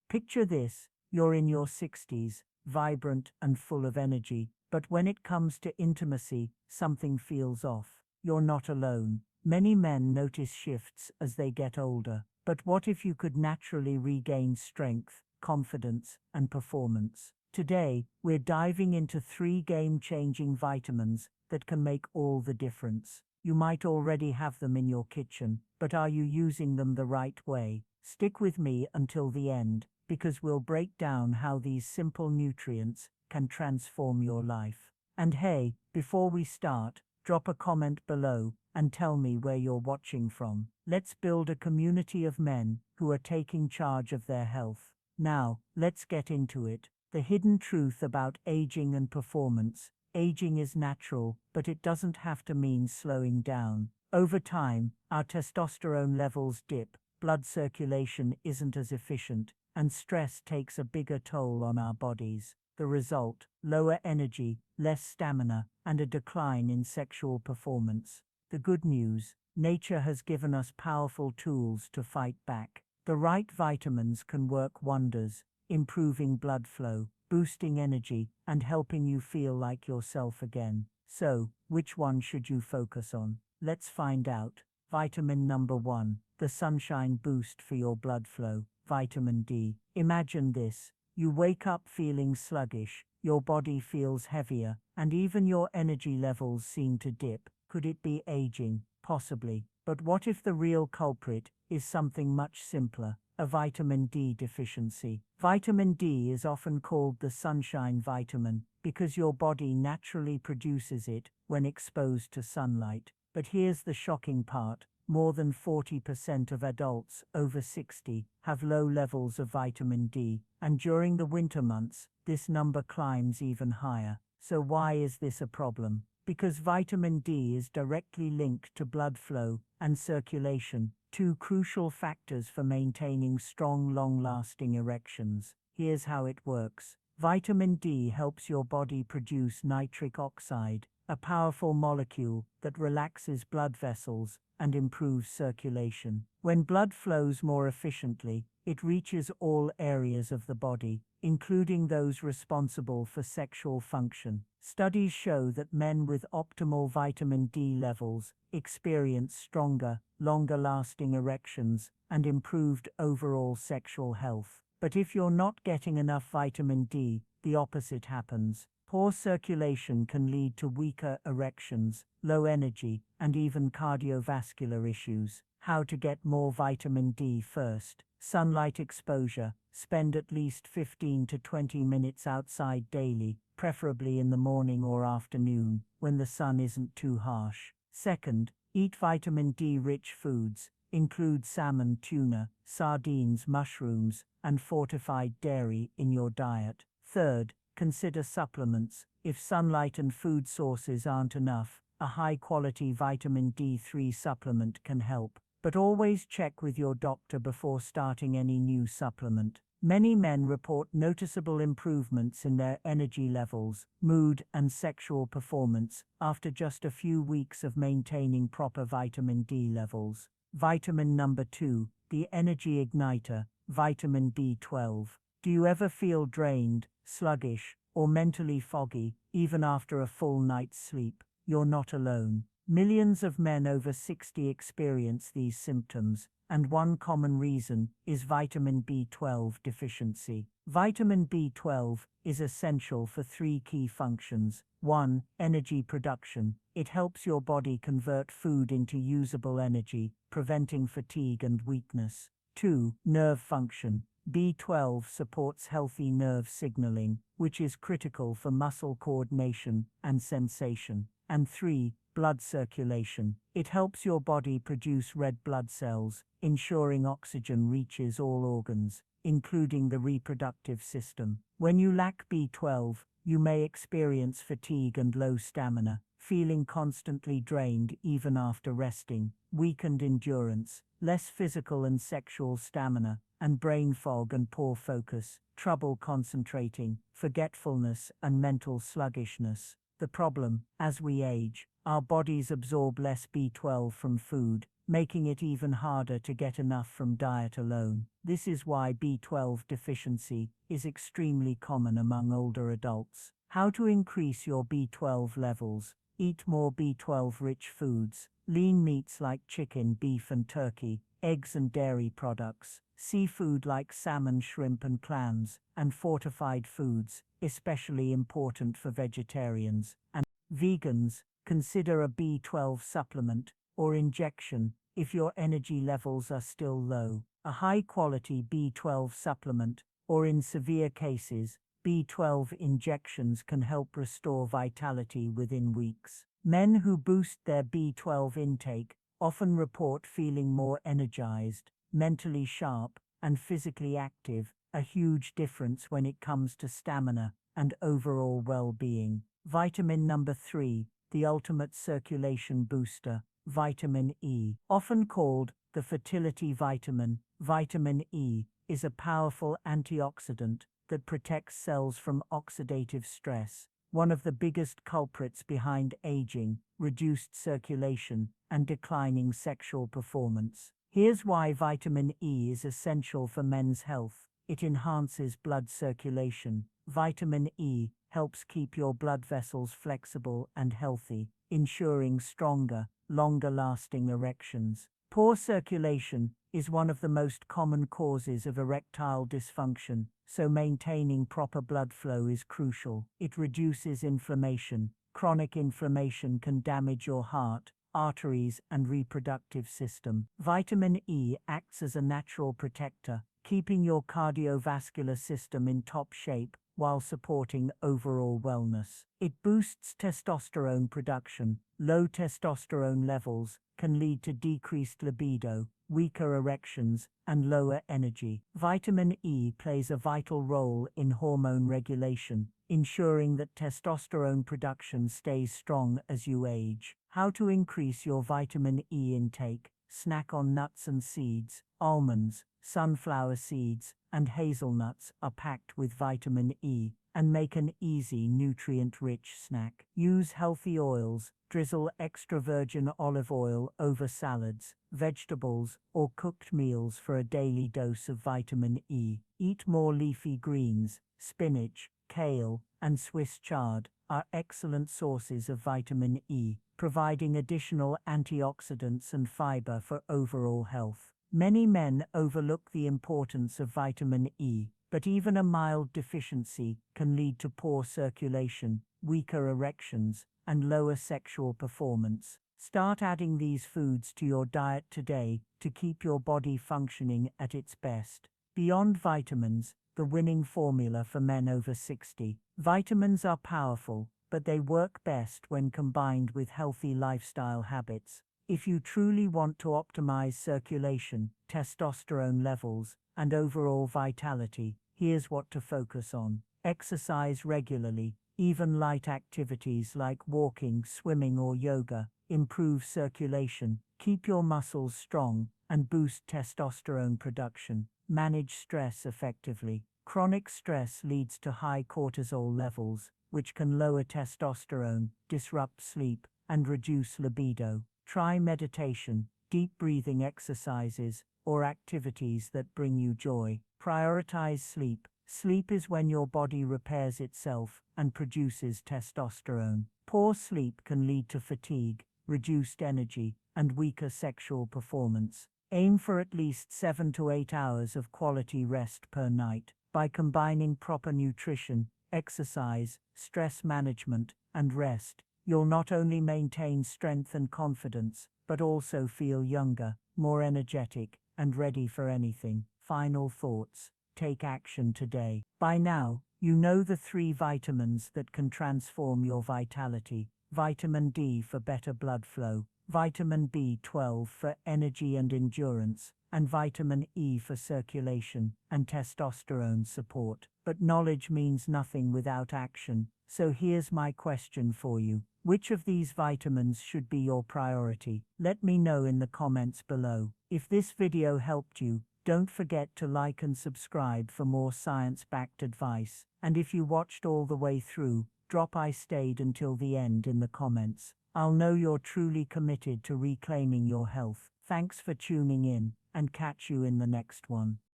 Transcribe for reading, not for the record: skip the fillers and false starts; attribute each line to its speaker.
Speaker 1: Picture this, you're in your 60s, vibrant and full of energy, but when it comes to intimacy, something feels off. You're not alone. Many men notice shifts as they get older, but what if you could naturally regain strength, confidence, and performance? Today, we're diving into 3 game-changing vitamins that can make all the difference. You might already have them in your kitchen, but are you using them the right way? Stick with me until the end, because we'll break down how these simple nutrients can transform your life. And hey, before we start, drop a comment below and tell me where you're watching from. Let's build a community of men who are taking charge of their health. Now, let's get into it. The hidden truth about aging and performance. Aging is natural, but it doesn't have to mean slowing down. Over time, our testosterone levels dip, blood circulation isn't as efficient, and stress takes a bigger toll on our bodies. The result: lower energy, less stamina, and a decline in sexual performance. The good news: nature has given us powerful tools to fight back. The right vitamins can work wonders, improving blood flow, boosting energy, and helping you feel like yourself again. So, which one should you focus on? Let's find out. Vitamin number 1, the sunshine boost for your blood flow. Vitamin D. Imagine this. You wake up feeling sluggish, your body feels heavier, and even your energy levels seem to dip. Could it be aging? Possibly. But what if the real culprit is something much simpler? A vitamin D deficiency. Vitamin D is often called the sunshine vitamin because your body naturally produces it when exposed to sunlight. But here's the shocking part. More than 40% of adults over 60 have low levels of vitamin D, and during the winter months, this number climbs even higher. So why is this a problem? Because vitamin D is directly linked to blood flow and circulation, 2 crucial factors for maintaining strong, long-lasting erections. Here's how it works. Vitamin D helps your body produce nitric oxide, a powerful molecule that relaxes blood vessels and improves circulation. When blood flows more efficiently, it reaches all areas of the body, including those responsible for sexual function. Studies show that men with optimal vitamin D levels experience stronger, longer-lasting erections and improved overall sexual health. But if you're not getting enough vitamin D, the opposite happens. Poor circulation can lead to weaker erections, low energy, and even cardiovascular issues. How to get more vitamin D? First, sunlight exposure. Spend at least 15 to 20 minutes outside daily, preferably in the morning or afternoon, when the sun isn't too harsh. Second, eat vitamin D-rich foods. Include salmon, tuna, sardines, mushrooms, and fortified dairy in your diet. Third, consider supplements. If sunlight and food sources aren't enough, a high-quality vitamin D3 supplement can help. But always check with your doctor before starting any new supplement. Many men report noticeable improvements in their energy levels, mood, and sexual performance after just a few weeks of maintaining proper vitamin D levels. Vitamin number 2, the energy igniter, vitamin B12. Do you ever feel drained, sluggish, or mentally foggy, even after a full night's sleep? You're not alone. Millions of men over 60 experience these symptoms, and one common reason is vitamin B12 deficiency. Vitamin B12 is essential for 3 key functions. 1. Energy production. It helps your body convert food into usable energy, preventing fatigue and weakness. 2. Nerve function. B12 supports healthy nerve signaling, which is critical for muscle coordination and sensation. And 3. Blood circulation. It helps your body produce red blood cells, ensuring oxygen reaches all organs, including the reproductive system. When you lack B12, you may experience fatigue and low stamina, feeling constantly drained even after resting, weakened endurance, less physical and sexual stamina, and brain fog and poor focus, trouble concentrating, forgetfulness, and mental sluggishness. The problem: as we age, our bodies absorb less B12 from food, making it even harder to get enough from diet alone. This is why B12 deficiency is extremely common among older adults. How to increase your B12 levels? Eat more B12-rich foods, lean meats like chicken, beef and turkey, eggs and dairy products, seafood like salmon, shrimp and clams, and fortified foods, especially important for vegetarians and vegans. Consider a B12 supplement or injection if your energy levels are still low. A high-quality B12 supplement, or in severe cases, B12 injections can help restore vitality within weeks. Men who boost their B12 intake often report feeling more energized, mentally sharp, and physically active, a huge difference when it comes to stamina and overall well-being. Vitamin number 3, the ultimate circulation booster, vitamin E. Often called the fertility vitamin, vitamin E is a powerful antioxidant that protects cells from oxidative stress, one of the biggest culprits behind aging, reduced circulation, and declining sexual performance. Here's why vitamin E is essential for men's health. It enhances blood circulation. Vitamin E helps keep your blood vessels flexible and healthy, ensuring stronger, longer-lasting erections. Poor circulation is one of the most common causes of erectile dysfunction, so maintaining proper blood flow is crucial. It reduces inflammation. Chronic inflammation can damage your heart, arteries, and reproductive system. Vitamin E acts as a natural protector, keeping your cardiovascular system in top shape while supporting overall wellness. It boosts testosterone production. Low testosterone levels can lead to decreased libido, weaker erections, and lower energy. Vitamin E plays a vital role in hormone regulation, ensuring that testosterone production stays strong as you age. How to increase your vitamin E intake? Snack on nuts and seeds. Almonds, sunflower seeds, and hazelnuts are packed with vitamin E and make an easy, nutrient-rich snack. Use healthy oils. Drizzle extra virgin olive oil over salads, vegetables, or cooked meals for a daily dose of vitamin E. Eat more leafy greens. Spinach, kale, and Swiss chard are excellent sources of vitamin E, providing additional antioxidants and fiber for overall health. Many men overlook the importance of vitamin E, but even a mild deficiency can lead to poor circulation, weaker erections, and lower sexual performance. Start adding these foods to your diet today to keep your body functioning at its best. Beyond vitamins, the winning formula for men over 60. Vitamins are powerful, but they work best when combined with healthy lifestyle habits. If you truly want to optimize circulation, testosterone levels, and overall vitality, here's what to focus on. Exercise regularly. Even light activities like walking, swimming, or yoga improve circulation, keep your muscles strong, and boost testosterone production. Manage stress effectively. Chronic stress leads to high cortisol levels, which can lower testosterone, disrupt sleep, and reduce libido. Try meditation, deep breathing exercises, or activities that bring you joy. Prioritize sleep. Sleep is when your body repairs itself and produces testosterone. Poor sleep can lead to fatigue, reduced energy, and weaker sexual performance. Aim for at least 7 to 8 hours of quality rest per night. By combining proper nutrition, exercise, stress management, and rest, you'll not only maintain strength and confidence, but also feel younger, more energetic, and ready for anything. Final thoughts. Take action today. By now, you know the 3 vitamins that can transform your vitality. Vitamin D for better blood flow, vitamin B12 for energy and endurance, and vitamin E for circulation and testosterone support. But knowledge means nothing without action, so here's my question for you. Which of these vitamins should be your priority? Let me know in the comments below. If this video helped you, don't forget to like and subscribe for more science-backed advice. And if you watched all the way through, drop "I stayed until the end" in the comments. I'll know you're truly committed to reclaiming your health. Thanks for tuning in, and catch you in the next one.